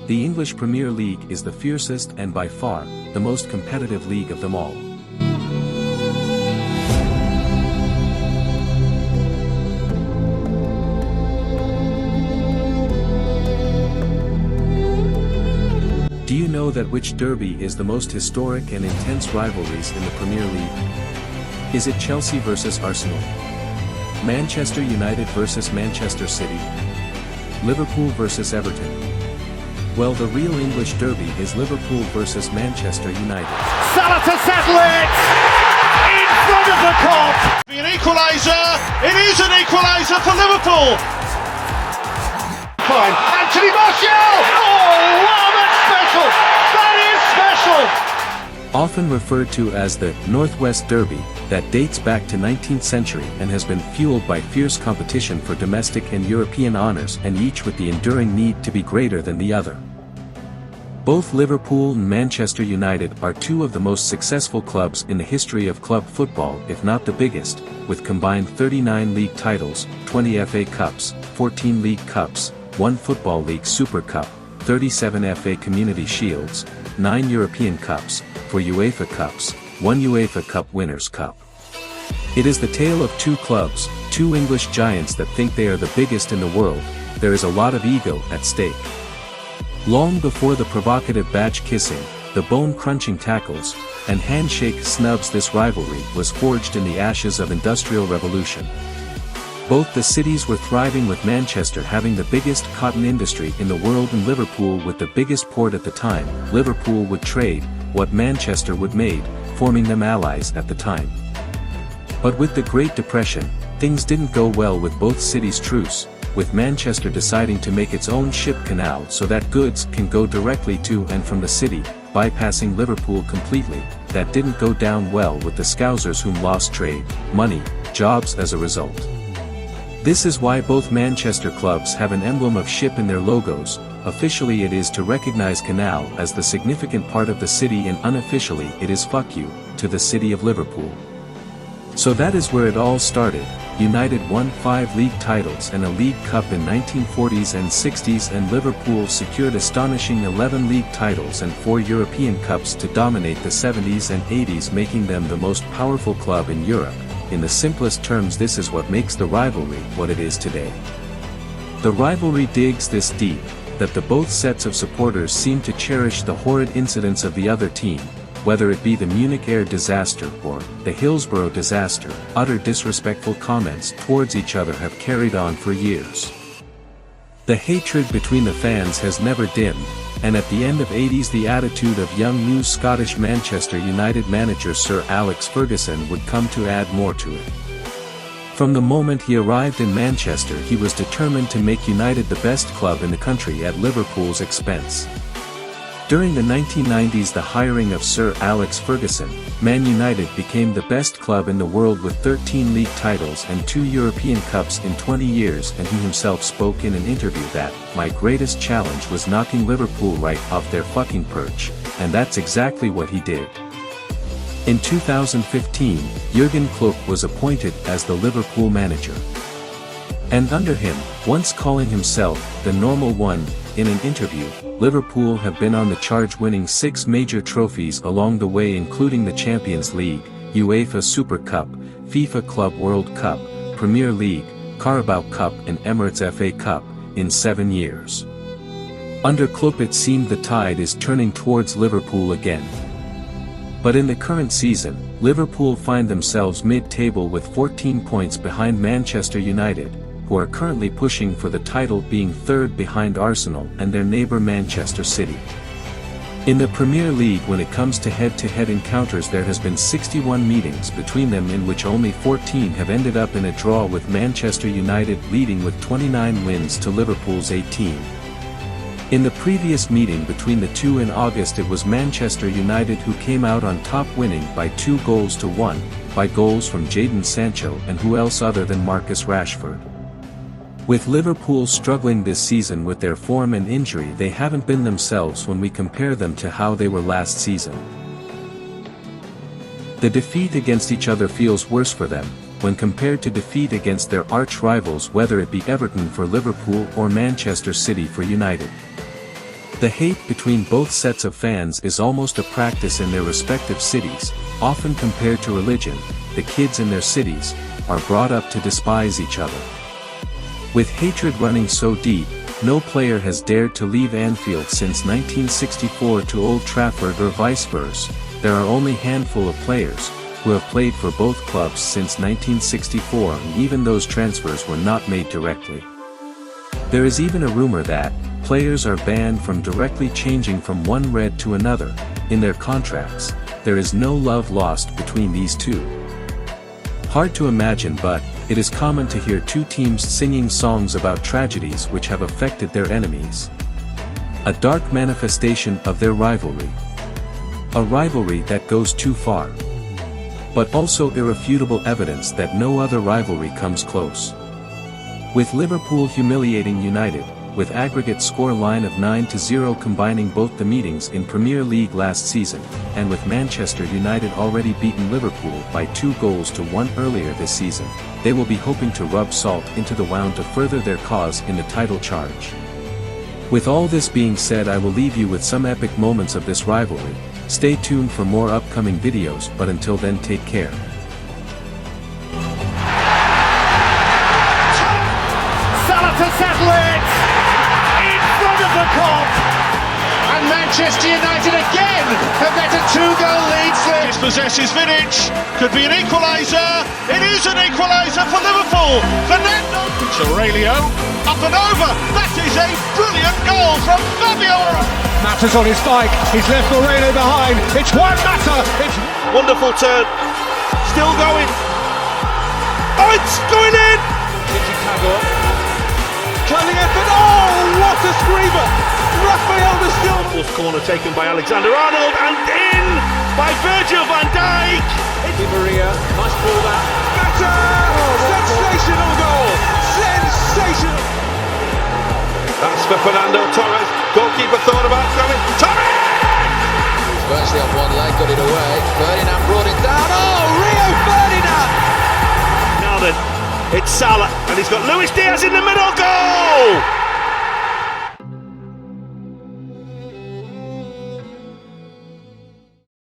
The English Premier League is the fiercest and by far, the most competitive league of them all. Do you know that which derby is the most historic and intense rivalries in the Premier League? Is it Chelsea versus Arsenal? Manchester United versus Manchester City? Liverpool versus Everton? Well, the real English derby is Liverpool versus Manchester United. Salah to settle it! In front of the Kop! An equaliser! It is an equaliser for Liverpool! Fine. Anthony Martial! Oh, wow, that's special! That is special! Often referred to as the Northwest Derby, that dates back to 19th century and has been fueled by fierce competition for domestic and European honours, and each with the enduring need to be greater than the other. Both Liverpool and Manchester United are two of the most successful clubs in the history of club football, if not the biggest, with combined 39 league titles, 20 FA Cups, 14 League Cups, 1 Football League Super Cup, 37 FA Community Shields, 9 European Cups, 4 UEFA Cups, 1 UEFA Cup Winners' Cup. It is the tale of two clubs, two English giants that think they are the biggest in the world. There is a lot of ego at stake. Long before the provocative badge kissing, the bone-crunching tackles, and handshake snubs, this rivalry was forged in the ashes of Industrial Revolution. Both the cities were thriving, with Manchester having the biggest cotton industry in the world and Liverpool with the biggest port at the time. Liverpool would trade what Manchester would made, forming them allies at the time. But with the Great Depression, things didn't go well with both cities' truce, with Manchester deciding to make its own ship canal so that goods can go directly to and from the city, bypassing Liverpool completely. That didn't go down well with the Scousers, whom lost trade, money, jobs as a result. This is why both Manchester clubs have an emblem of ship in their logos. Officially it is to recognize canal as the significant part of the city, and unofficially it is fuck you to the city of Liverpool. So that is where it all started. United won 5 league titles and a League Cup in 1940s and 60s, and Liverpool secured astonishing 11 league titles and 4 European Cups to dominate the 70s and 80s, making them the most powerful club in Europe. In the simplest terms, this is what makes the rivalry what it is today. The rivalry digs this deep, that the both sets of supporters seem to cherish the horrid incidents of the other team, whether it be the Munich air disaster or the Hillsborough disaster. Utter disrespectful comments towards each other have carried on for years. The hatred between the fans has never dimmed, and at the end of 80s the attitude of young new Scottish Manchester United manager Sir Alex Ferguson would come to add more to it. From the moment he arrived in Manchester, he was determined to make United the best club in the country at Liverpool's expense. During the 1990s, the hiring of Sir Alex Ferguson, Man United became the best club in the world with 13 league titles and 2 European Cups in 20 years, and he himself spoke in an interview that, "My greatest challenge was knocking Liverpool right off their fucking perch," and that's exactly what he did. In 2015, Jurgen Klopp was appointed as the Liverpool manager. And under him, once calling himself the normal one, in an interview, Liverpool have been on the charge, winning 6 major trophies along the way, including the Champions League, UEFA Super Cup, FIFA Club World Cup, Premier League, Carabao Cup and Emirates FA Cup, in 7 years. Under Klopp it seemed the tide is turning towards Liverpool again. But in the current season, Liverpool find themselves mid-table with 14 points behind Manchester United, who are currently pushing for the title, being third behind Arsenal and their neighbour Manchester City. In the Premier League, when it comes to head-to-head encounters, there has been 61 meetings between them, in which only 14 have ended up in a draw, with Manchester United leading with 29 wins to Liverpool's 18. In the previous meeting between the two in August, it was Manchester United who came out on top, winning by 2-1, by goals from Jadon Sancho and who else other than Marcus Rashford. With Liverpool struggling this season with their form and injury, they haven't been themselves when we compare them to how they were last season. The defeat against each other feels worse for them, when compared to defeat against their arch-rivals, whether it be Everton for Liverpool or Manchester City for United. The hate between both sets of fans is almost a practice in their respective cities, often compared to religion. The kids in their cities are brought up to despise each other. With hatred running so deep, no player has dared to leave Anfield since 1964 to Old Trafford or vice versa. There are only a handful of players who have played for both clubs since 1964, and even those transfers were not made directly. There is even a rumor that players are banned from directly changing from one red to another. In their contracts, there is no love lost between these two. Hard to imagine, but it is common to hear two teams singing songs about tragedies which have affected their enemies. A dark manifestation of their rivalry. A rivalry that goes too far. But also irrefutable evidence that no other rivalry comes close. With Liverpool humiliating United, with aggregate score line of 9-0 combining both the meetings in Premier League last season, and with Manchester United already beaten Liverpool by 2-1 earlier this season, they will be hoping to rub salt into the wound to further their cause in the title charge. With all this being said, I will leave you with some epic moments of this rivalry. Stay tuned for more upcoming videos, but until then, take care. Salah to settle it in front of the Kop, and Manchester United again have let a 2-goal lead slip. Possesses Vidic, could be an equaliser. It is an equaliser for Liverpool. Fernando Aurelio, up and over. That is a brilliant goal from Fabio. Mata's on his bike, he's left Moreno behind, it's Juan Mata, it's Wonderful turn, still going. Oh, it's going in. Chicago, curling effort, oh what a screamer, Rafael de Silva. Fourth corner taken by Alexander Arnold and in by Virgil van Dijk. Di Maria, nice ball that, Mata, sensational goal, sensational. That's for Fernando Torres. Goalkeeper thought about throwing. Torres! Virtually on one leg, got it away. Ferdinand brought it down. Oh, Rio Ferdinand! Now then, it's Salah, and he's got Luis Diaz in the middle. Goal!